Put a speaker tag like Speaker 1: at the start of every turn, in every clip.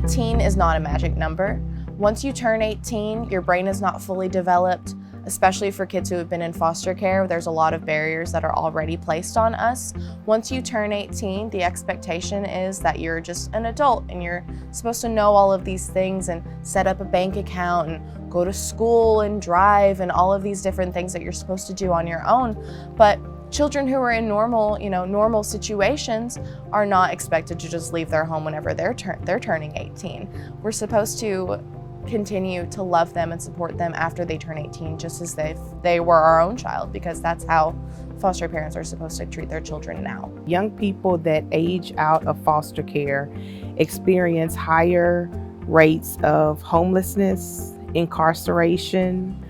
Speaker 1: 18 is not a magic number. Once you turn 18, your brain is not fully developed, especially for kids who have been in foster care. There's a lot of barriers that are already placed on us. Once you turn 18, the expectation is that you're just an adult and you're supposed to know all of these things and set up a bank account and go to school and drive and all of these different things that you're supposed to do on your own. But children who are in normal situations are not expected to just leave their home whenever they're turning 18. We're supposed to continue to love them and support them after they turn 18, just as if they were our own child, because that's how foster parents are supposed to treat their children now.
Speaker 2: Young people that age out of foster care experience higher rates of homelessness, incarceration,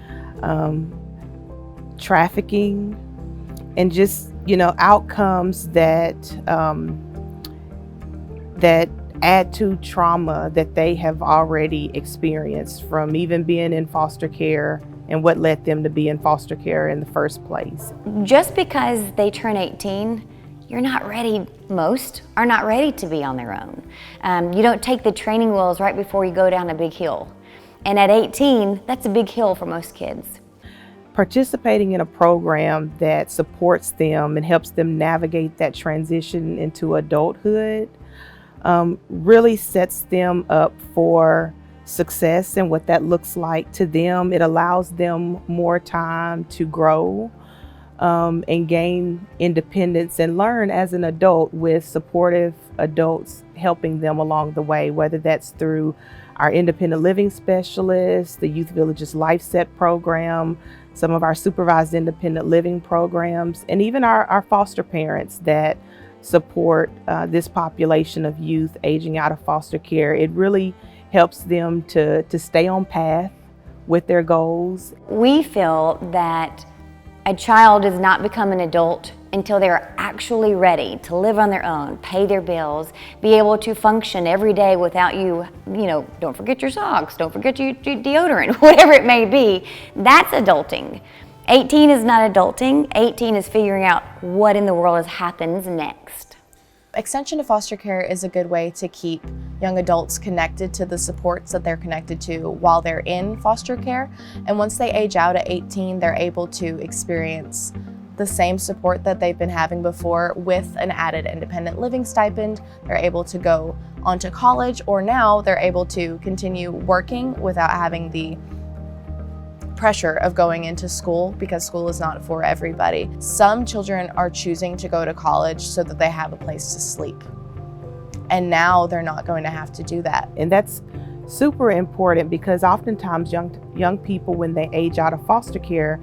Speaker 2: trafficking, and just, outcomes that add to trauma that they have already experienced from even being in foster care and what led them to be in foster care in the first place.
Speaker 3: Just because they turn 18, you're not ready, most are not ready to be on their own. You don't take the training wheels right before you go down a big hill. And at 18, that's a big hill for most kids.
Speaker 2: Participating in a program that supports them and helps them navigate that transition into adulthood really sets them up for success and what that looks like to them. It allows them more time to grow and gain independence and learn as an adult with supportive adults helping them along the way, whether that's through our independent living specialists, the Youth Villages Life Set program, some of our supervised independent living programs, and even our foster parents that support this population of youth aging out of foster care. It really helps them to stay on path with their goals.
Speaker 3: We feel that a child does not become an adult until they're actually ready to live on their own, pay their bills, be able to function every day without don't forget your socks, don't forget your deodorant, whatever it may be. That's adulting. 18 is not adulting. 18 is figuring out what in the world happens next.
Speaker 1: Extension of foster care is a good way to keep young adults connected to the supports that they're connected to while they're in foster care. And once they age out at 18, they're able to experience the same support that they've been having before with an added independent living stipend. They're able to go on to college, or now they're able to continue working without having the pressure of going into school, because school is not for everybody. Some children are choosing to go to college so that they have a place to sleep. And now they're not going to have to do that.
Speaker 2: And that's super important because oftentimes young people, when they age out of foster care,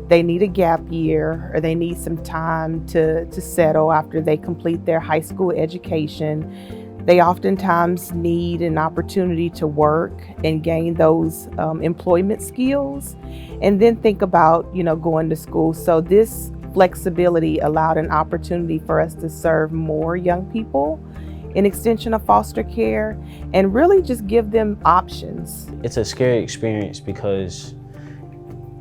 Speaker 2: they need a gap year or they need some time to settle after they complete their high school education. They oftentimes need an opportunity to work and gain those employment skills, and then think about, going to school. So this flexibility allowed an opportunity for us to serve more young people in extension of foster care and really just give them options.
Speaker 4: It's a scary experience because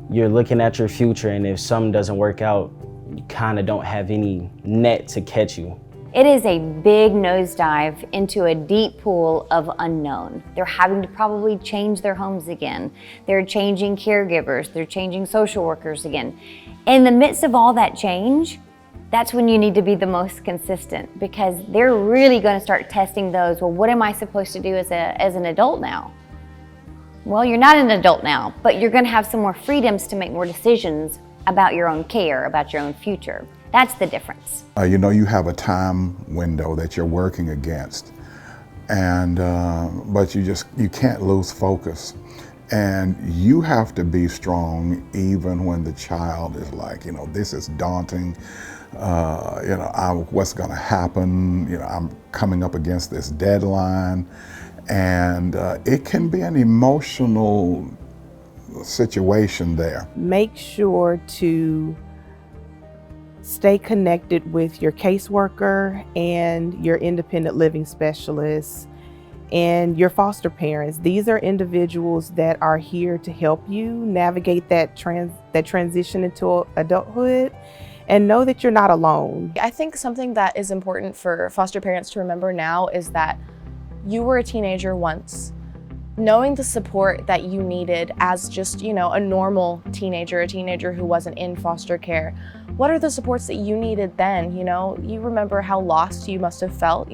Speaker 4: you're looking at your future, and if something doesn't work out, you kind of don't have any net to catch you.
Speaker 3: It is a big nosedive into a deep pool of unknown. They're having to probably change their homes again. They're changing caregivers. They're changing social workers again. In the midst of all that change, that's when you need to be the most consistent, because they're really going to start testing those. Well, what am I supposed to do as an adult now? Well, you're not an adult now, but you're going to have some more freedoms to make more decisions about your own care, about your own future. That's the difference.
Speaker 5: You have a time window that you're working against, and but you can't lose focus, and you have to be strong even when the child is like, this is daunting. What's going to happen? I'm coming up against this deadline, and it can be an emotional situation there.
Speaker 2: Make sure to stay connected with your caseworker and your independent living specialists and your foster parents. These are individuals that are here to help you navigate that transition into adulthood, and know that you're not alone.
Speaker 1: I think something that is important for foster parents to remember now is that you were a teenager once. Knowing the support that you needed as just, a normal teenager, a teenager who wasn't in foster care, what are the supports that you needed then? You remember how lost you must have felt,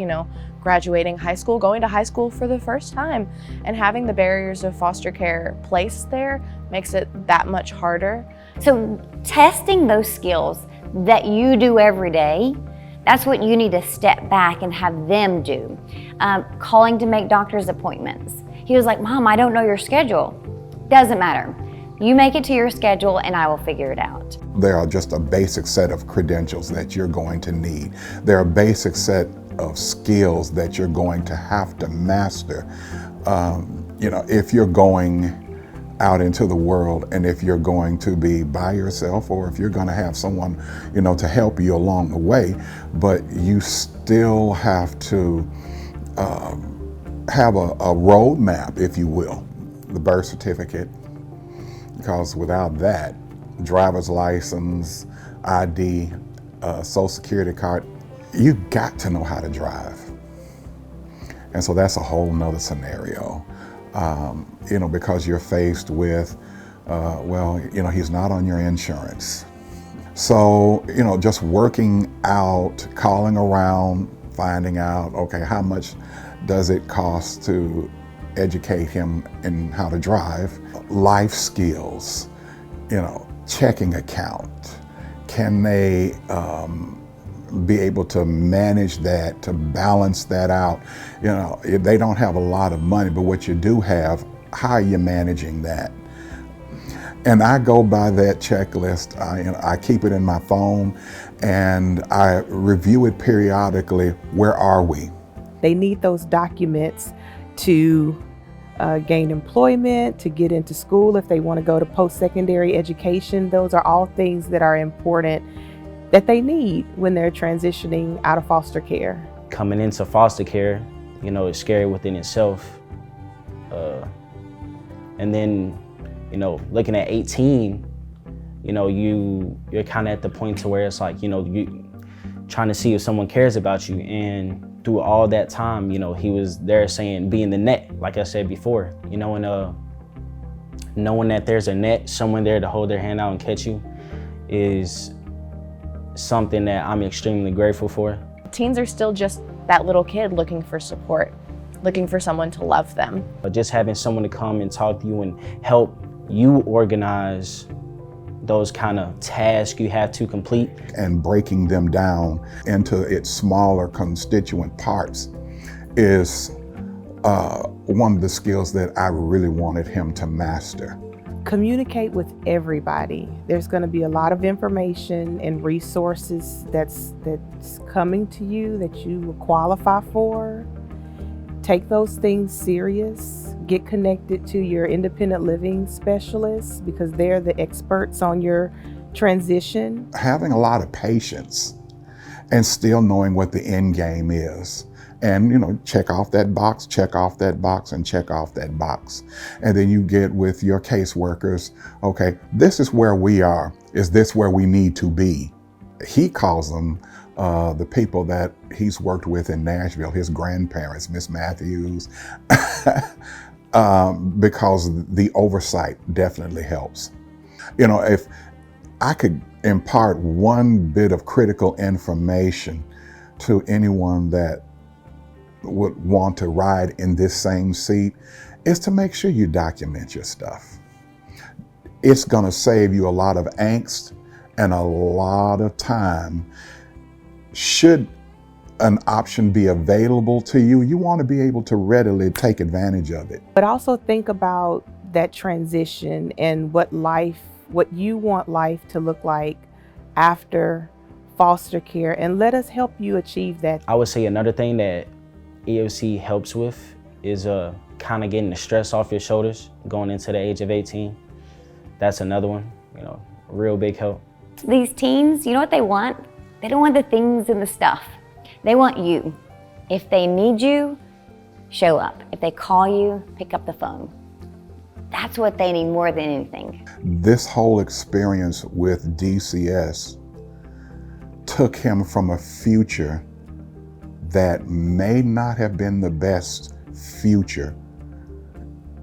Speaker 1: graduating high school, going to high school for the first time, and having the barriers of foster care placed there makes it that much harder.
Speaker 3: So testing those skills that you do every day, that's what you need to step back and have them do. Calling to make doctor's appointments. He was like, Mom, I don't know your schedule. Doesn't matter. You make it to your schedule and I will figure it out.
Speaker 5: There are just a basic set of credentials that you're going to need. There are a basic set of skills that you're going to have to master. If you're going out into the world, and if you're going to be by yourself, or if you're going to have someone, to help you along the way, but you still have to have a roadmap, if you will. The birth certificate, because without that, driver's license, ID, social security card, you got to know how to drive. And so that's a whole nother scenario, because you're faced with, he's not on your insurance. So, just working out, calling around, finding out, okay, how much does it cost to educate him in how to drive? Life skills, checking account. Can they be able to manage that, to balance that out? If they don't have a lot of money, but what you do have, how are you managing that? And I go by that checklist. I keep it in my phone and I review it periodically. Where are we?
Speaker 2: They need those documents to gain employment, to get into school if they want to go to post-secondary education. Those are all things that are important that they need when they're transitioning out of foster care.
Speaker 4: Coming into foster care, it's scary within itself. And then, looking at 18, you're kind of at the point to where it's like, you trying to see if someone cares about you. And through all that time, he was there saying, be in the net, like I said before, and knowing that there's a net, someone there to hold their hand out and catch you is something that I'm extremely grateful for.
Speaker 1: Teens are still just that little kid looking for support, looking for someone to love them.
Speaker 4: But just having someone to come and talk to you and help you organize those kind of tasks you have to complete.
Speaker 5: And breaking them down into its smaller constituent parts is one of the skills that I really wanted him to master.
Speaker 2: Communicate with everybody. There's going to be a lot of information and resources that's coming to you that you will qualify for. Take those things serious. Get connected to your independent living specialists because they're the experts on your transition. Having
Speaker 5: a lot of patience and still knowing what the end game is. And, check off that box, check off that box, and check off that box. And then you get with your caseworkers, okay, this is where we are. Is this where we need to be? He calls them the people that he's worked with in Nashville, his grandparents, Miss Matthews, because the oversight definitely helps. If I could impart one bit of critical information to anyone that would want to ride in this same seat, is to make sure you document your stuff. It's gonna save you a lot of angst and a lot of time. Should an option be available to you, you want to be able to readily take advantage of it.
Speaker 2: But also think about that transition and what you want life to look like after foster care, and let us help you achieve that.
Speaker 4: I would say another thing that EFC helps with is kind of getting the stress off your shoulders going into the age of 18. That's another one, real big help.
Speaker 3: These teens, you know what they want? They don't want the things and the stuff. They want you. If they need you, show up. If they call you, pick up the phone. That's what they need more than anything.
Speaker 5: This whole experience with DCS took him from a future that may not have been the best future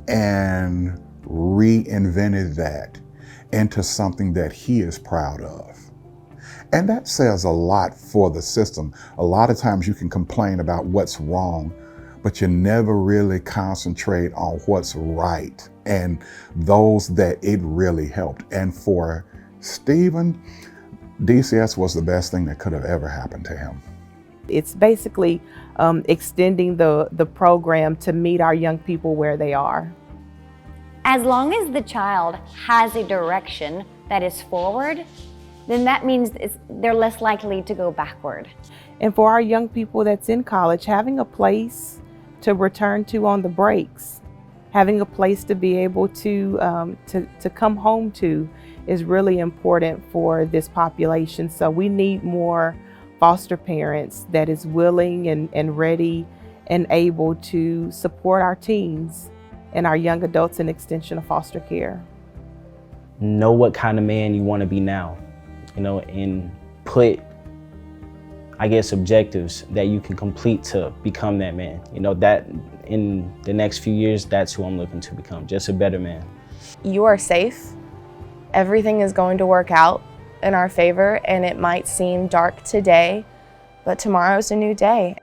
Speaker 5: and reinvented that into something that he is proud of. And that says a lot for the system. A lot of times you can complain about what's wrong, but you never really concentrate on what's right and those that it really helped. And for Stephen, DCS was the best thing that could have ever happened to him.
Speaker 2: It's basically extending the program to meet our young people where they are.
Speaker 3: As long as the child has a direction that is forward, then that means they're less likely to go backward.
Speaker 2: And for our young people that's in college, having a place to return to on the breaks, having a place to be able to come home to is really important for this population. So we need more foster parents that is willing and ready and able to support our teens and our young adults in extension of foster care.
Speaker 4: Know what kind of man you want to be now, and put, I guess, objectives that you can complete to become that man. That in the next few years, that's who I'm looking to become, just a better man.
Speaker 1: You are safe. Everything is going to work out in our favor, and it might seem dark today, but tomorrow's a new day.